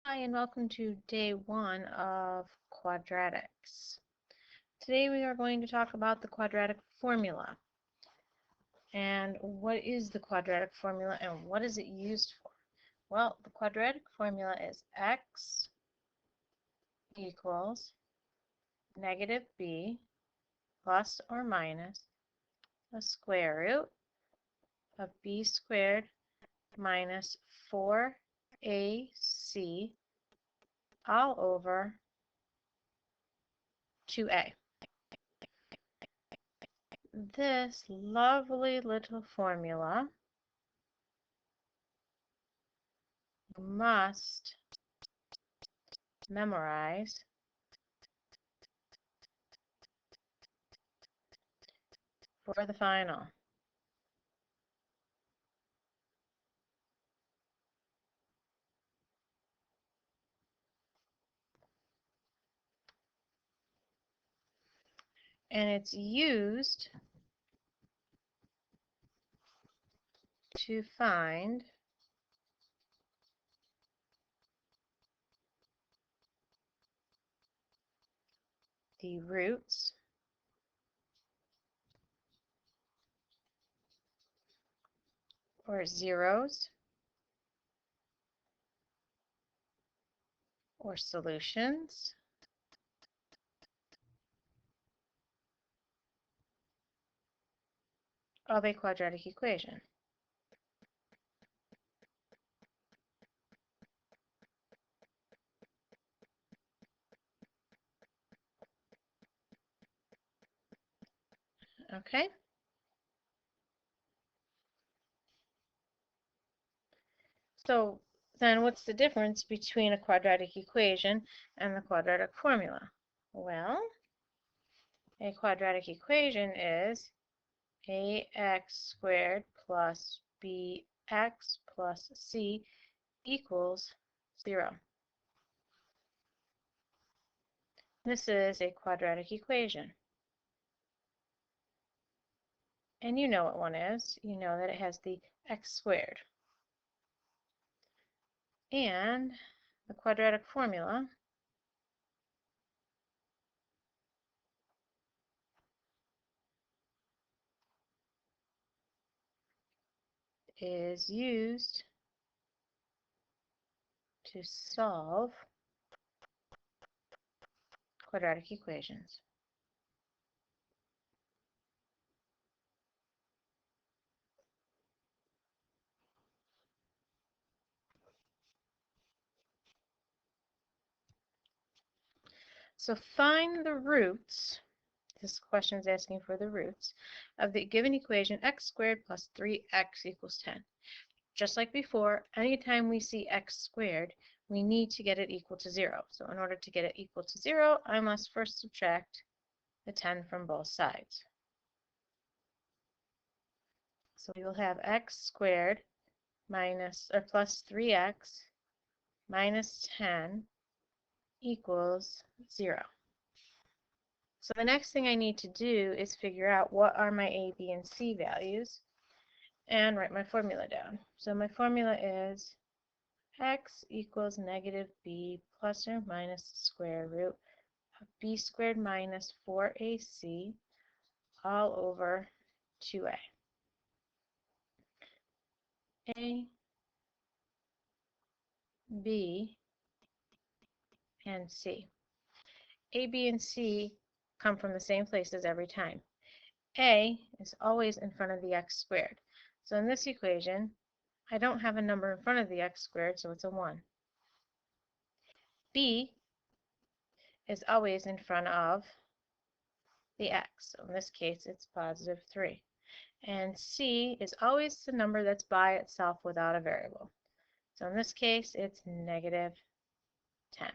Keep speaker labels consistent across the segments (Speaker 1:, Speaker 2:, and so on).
Speaker 1: Hi, and welcome to day 1 of quadratics. Today we are going to talk about the quadratic formula. And what is the quadratic formula and what is it used for? Well, the quadratic formula is x equals negative b plus or minus the square root of b squared minus 4ac all over 2a. This lovely little formula you must memorize for the final. And it's used to find the roots or zeros or solutions of a quadratic equation. Okay? So then what's the difference between a quadratic equation and the quadratic formula? Well, a quadratic equation is ax squared plus bx plus c equals 0. This is a quadratic equation. And you know what one is. You know that it has the x squared. And the quadratic formula is used to solve quadratic equations. So find the roots, this question is asking for the roots, of the given equation x squared plus 3x equals 10. Just like before, anytime we see x squared, we need to get it equal to 0. So in order to get it equal to 0, I must first subtract the 10 from both sides. So we will have x squared minus or plus 3x minus 10 equals 0. So the next thing I need to do is figure out what are my a, b, and c values and write my formula down. So my formula is x equals negative b plus or minus the square root of b squared minus 4ac all over 2a. A, b, and c. A, b, and c come from the same places every time. A is always in front of the x squared. So in this equation, I don't have a number in front of the x squared, so it's a 1. B is always in front of the x. So in this case, it's positive 3. And c is always the number that's by itself without a variable. So in this case, it's negative 10.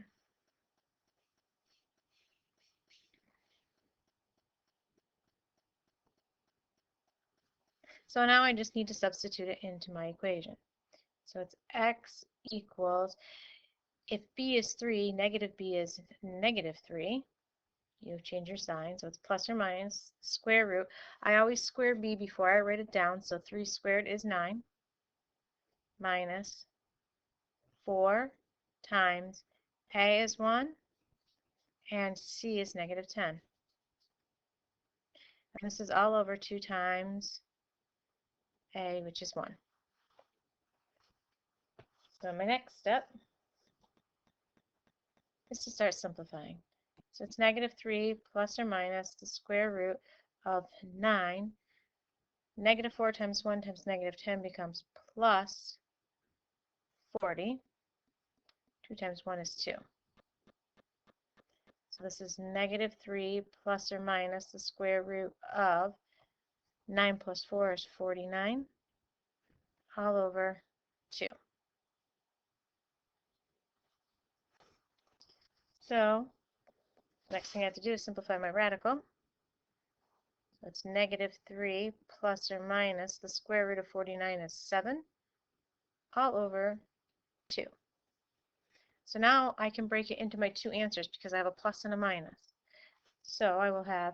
Speaker 1: So now I just need to substitute it into my equation. So it's x equals, if b is 3, negative b is negative 3. You change your sign, so it's plus or minus square root. I always square b before I write it down, so 3 squared is 9 minus 4 times a is 1 and c is negative 10. And this is all over 2 times a, which is 1. So my next step is to start simplifying. So it's negative 3 plus or minus the square root of 9. Negative 4 times 1 times negative 10 becomes plus 40. 2 times 1 is 2. So this is negative 3 plus or minus the square root of 9 plus 4 is 49, all over 2. So next thing I have to do is simplify my radical. So it's negative 3 plus or minus the square root of 49 is 7, all over 2. So now I can break it into my two answers because I have a plus and a minus. So I will have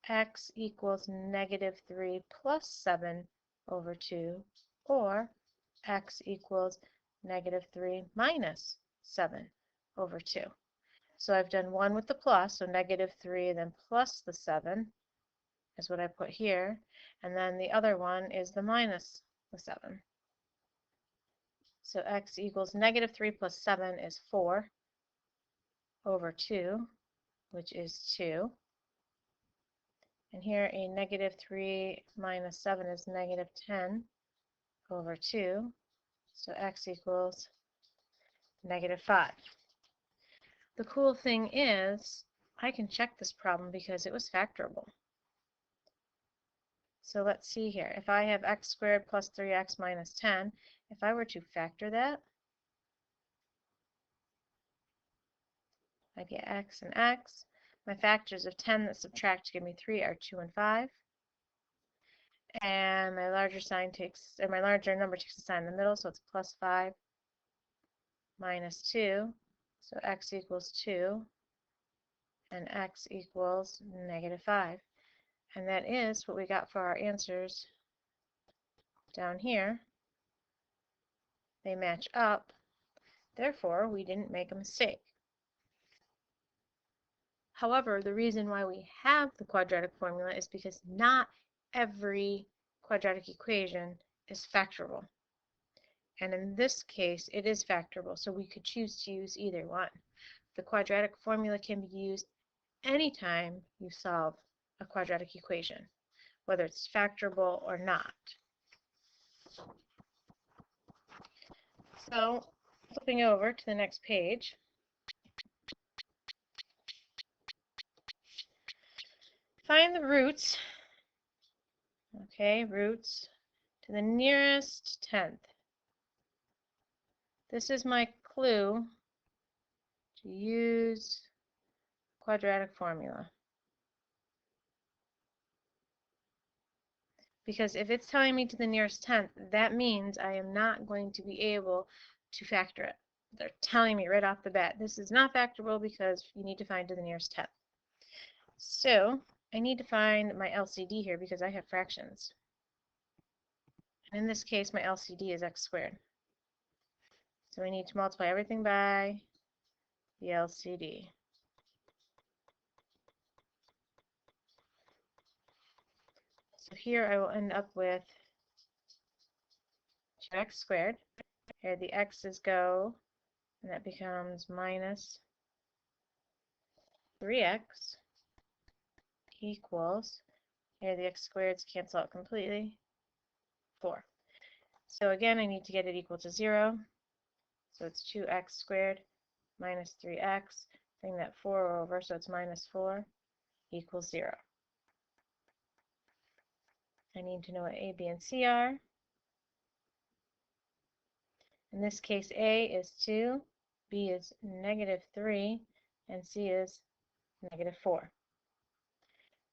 Speaker 1: x equals negative 3 plus 7 over 2, or x equals negative 3 minus 7 over 2. So I've done one with the plus, so negative 3, then plus the 7 is what I put here, and then the other one is the minus the 7. So x equals negative 3 plus 7 is 4 over 2, which is 2. And here a negative 3 minus 7 is negative 10 over 2. So x equals negative 5. The cool thing is I can check this problem because it was factorable. So let's see here. If I have x squared plus 3x minus 10, if I were to factor that, I get x and x. My factors of 10 that subtract to give me 3 are 2 and 5. And my larger number takes a sign in the middle, so it's plus 5 minus 2. So x equals 2, and x equals negative 5. And that is what we got for our answers down here. They match up. Therefore, we didn't make a mistake. However, the reason why we have the quadratic formula is because not every quadratic equation is factorable. And in this case, it is factorable, so we could choose to use either one. The quadratic formula can be used anytime you solve a quadratic equation, whether it's factorable or not. So, flipping over to the next page, find the roots, roots to the nearest tenth. This is my clue to use quadratic formula. Because if it's telling me to the nearest tenth, that means I am not going to be able to factor it. They're telling me right off the bat, this is not factorable because you need to find to the nearest tenth. So I need to find my LCD here because I have fractions. And in this case, my LCD is x squared. So we need to multiply everything by the LCD. So here I will end up with 2x squared. Here the x's go, and that becomes minus 3x equals, here the x squareds cancel out completely, 4. So again, I need to get it equal to 0. So it's 2x squared minus 3x. Bring that 4 over, so it's minus 4 equals 0. I need to know what a, b, and c are. In this case, a is 2, b is negative 3, and c is negative 4.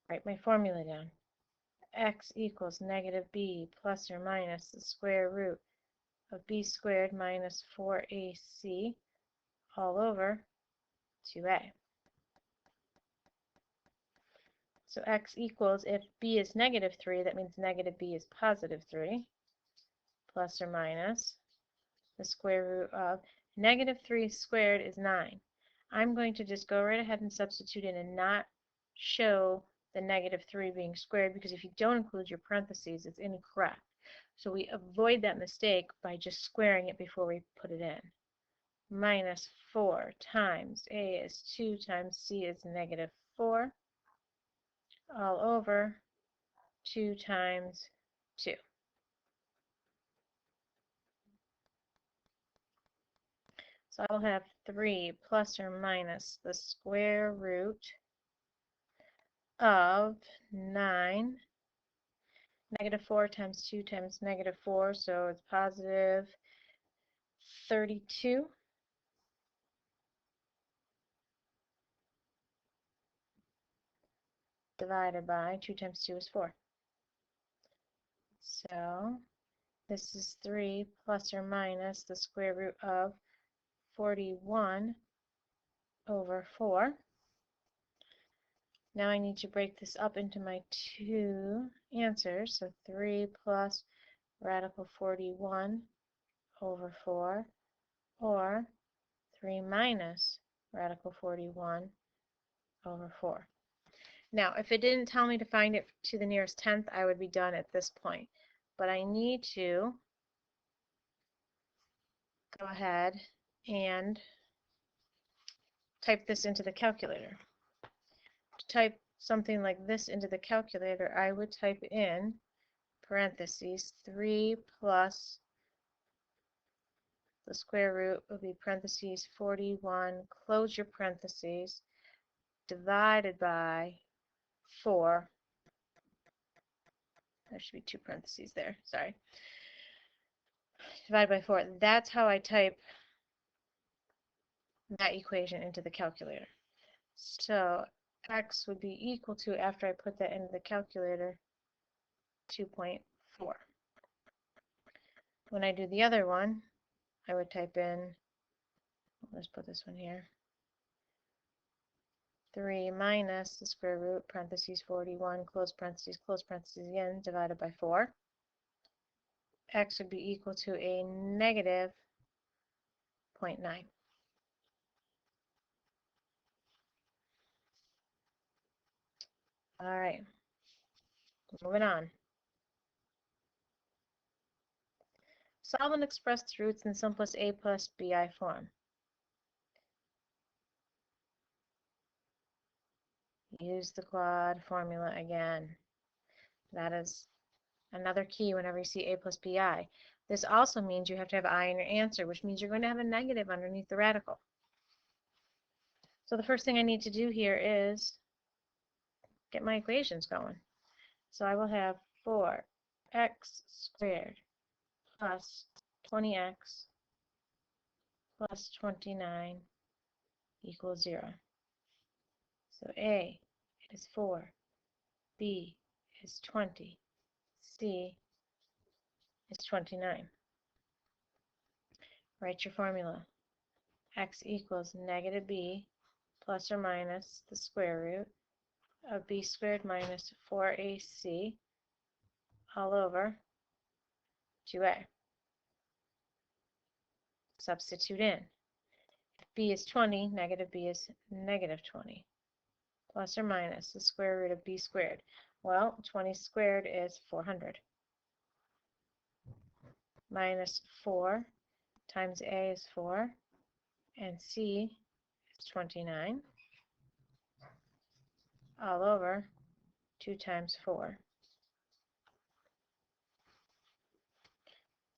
Speaker 1: Write my formula down. X equals negative b plus or minus the square root of b squared minus 4ac all over 2a. So x equals, if b is negative 3, that means negative b is positive 3, plus or minus the square root of Negative 3 squared is 9. I'm going to just go right ahead and substitute in and not show the negative 3 being squared, because if you don't include your parentheses, it's incorrect. So we avoid that mistake by just squaring it before we put it in. Minus 4 times a is 2 times c is negative 4, all over 2 times 2. So I'll have 3 plus or minus the square root of 9. Negative 4 times 2 times negative 4, so it's positive 32. Divided by 2 times 2 is 4. So this is 3 plus or minus the square root of 41 over 4. Now I need to break this up into my two answers. So 3 plus radical 41 over 4, or 3 minus radical 41 over 4. Now, if it didn't tell me to find it to the nearest tenth, I would be done at this point. But I need to go ahead and type this into the calculator. To type something like this into the calculator, I would type in parentheses 3 plus the square root would be parentheses 41, close your parentheses, divided by 4. There should be two parentheses there, sorry. Divided by 4. That's how I type that equation into the calculator. So x would be equal to, after I put that into the calculator, 2.4. When I do the other one, I would type in, let's put this one here, 3 minus the square root, parentheses 41, close parentheses again, divided by 4. X would be equal to a negative 0.9. All right, moving on. Solve and express the roots in simplest a plus bi form. Use the quad formula again. That is another key whenever you see a plus bi. This also means you have to have I in your answer, which means you're going to have a negative underneath the radical. So the first thing I need to do here is get my equations going. So I will have 4x squared plus 20x plus 29 equals 0. So A is 4, B is 20, C is 29. Write your formula. X equals negative b plus or minus the square root of b squared minus 4ac all over 2a. Substitute in. If b is 20, negative b is negative 20. Plus or minus the square root of b squared. Well, 20 squared is 400. Minus 4 times a is 4, and c is 29, all over 2 times 4.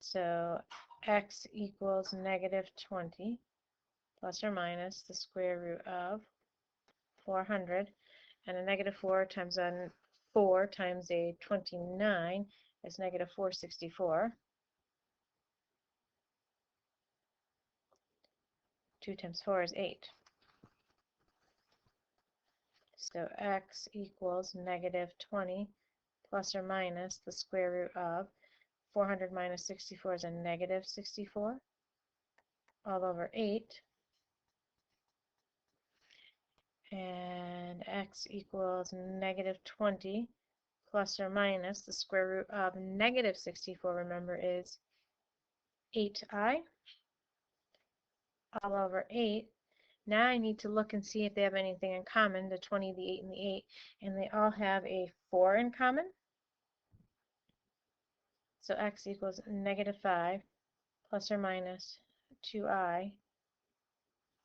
Speaker 1: So x equals negative 20 plus or minus the square root of 400, and a negative 4 times a 4 times a 29 is negative 464. 2 times 4 is 8. So x equals negative 20 plus or minus the square root of 400 minus 64 is a negative 64 all over 8. And x equals negative 20 plus or minus the square root of negative 64, remember, is 8i. all over 8. Now I need to look and see if they have anything in common, the 20, the 8, and the 8, and they all have a 4 in common. So x equals negative 5 plus or minus 2I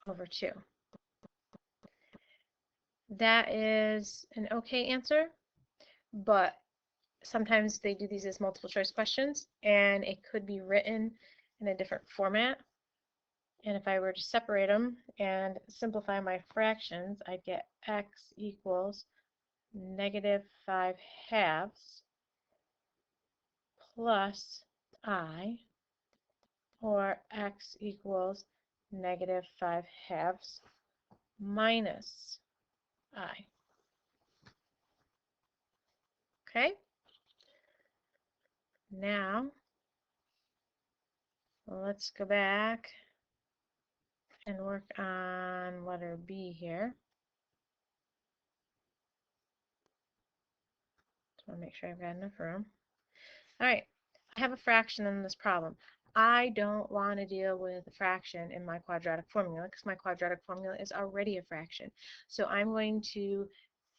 Speaker 1: over 2. That is an okay answer, but sometimes they do these as multiple choice questions, and it could be written in a different format. And if I were to separate them and simplify my fractions, I'd get x equals negative 5 halves plus I, or x equals negative 5 halves minus I. Okay? Now, let's go back and work on letter B here. Just want to make sure I've got enough room. All right, I have a fraction in this problem. I don't want to deal with a fraction in my quadratic formula because my quadratic formula is already a fraction. So I'm going to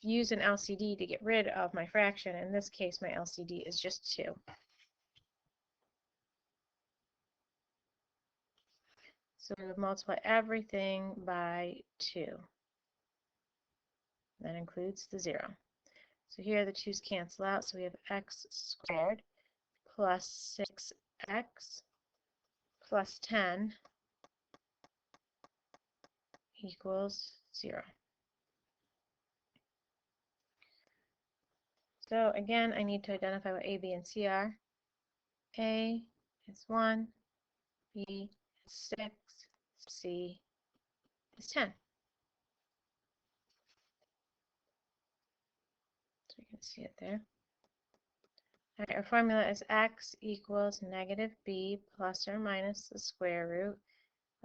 Speaker 1: use an LCD to get rid of my fraction. In this case, my LCD is just 2. So we would multiply everything by 2. That includes the 0. So here the 2's cancel out, so we have x squared plus 6x plus 10 equals 0. So again, I need to identify what A, B, and C are. A is 1, B is 6, C is 10. So you can see it there. All right, our formula is x equals negative b plus or minus the square root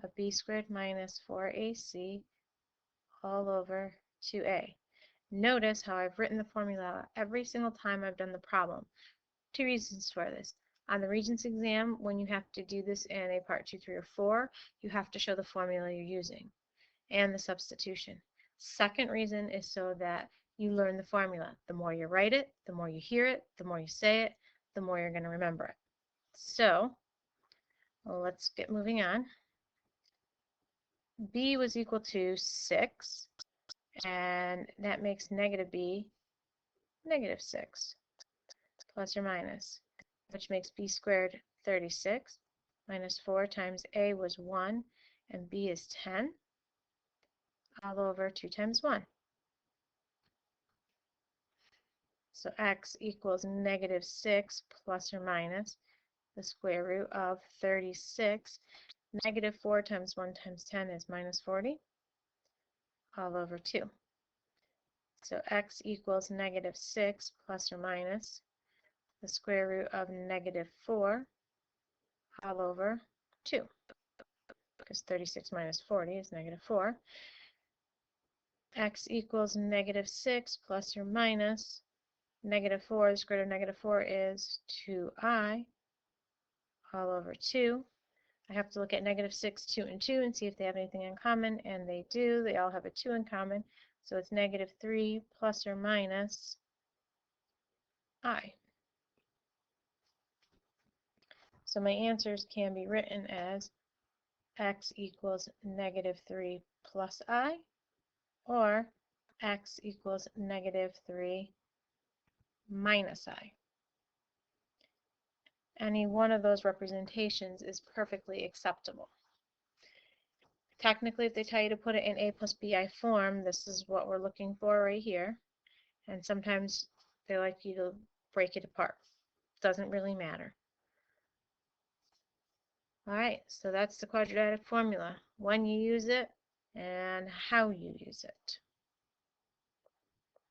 Speaker 1: of b squared minus 4ac all over 2a. Notice how I've written the formula every single time I've done the problem. 2 reasons for this. On the Regents exam, when you have to do this in a part 2, 3, or 4, you have to show the formula you're using and the substitution. Second reason is so that you learn the formula. The more you write it, the more you hear it, the more you say it, the more you're going to remember it. So let's get moving on. B was equal to 6, and that makes negative b negative 6 plus or minus, which makes b squared 36 minus 4 times a was 1 and b is 10 all over 2 times 1. So x equals negative 6 plus or minus the square root of 36. Negative 4 times 1 times 10 is minus 40 all over 2. So x equals negative 6 plus or minus the square root of negative 4 all over 2, because 36 minus 40 is negative 4. X equals negative 6 plus or minus negative 4. The square root of negative 4 is 2i all over 2. I have to look at negative 6, 2, and 2 and see if they have anything in common, and they do. They all have a 2 in common, so it's negative 3 plus or minus I. So my answers can be written as x equals negative 3 plus I, or x equals negative 3 minus I. Any one of those representations is perfectly acceptable. Technically, if they tell you to put it in a plus bi form, this is what we're looking for right here. And sometimes they like you to break it apart. Doesn't really matter. All right, so that's the quadratic formula. When you use it and how you use it.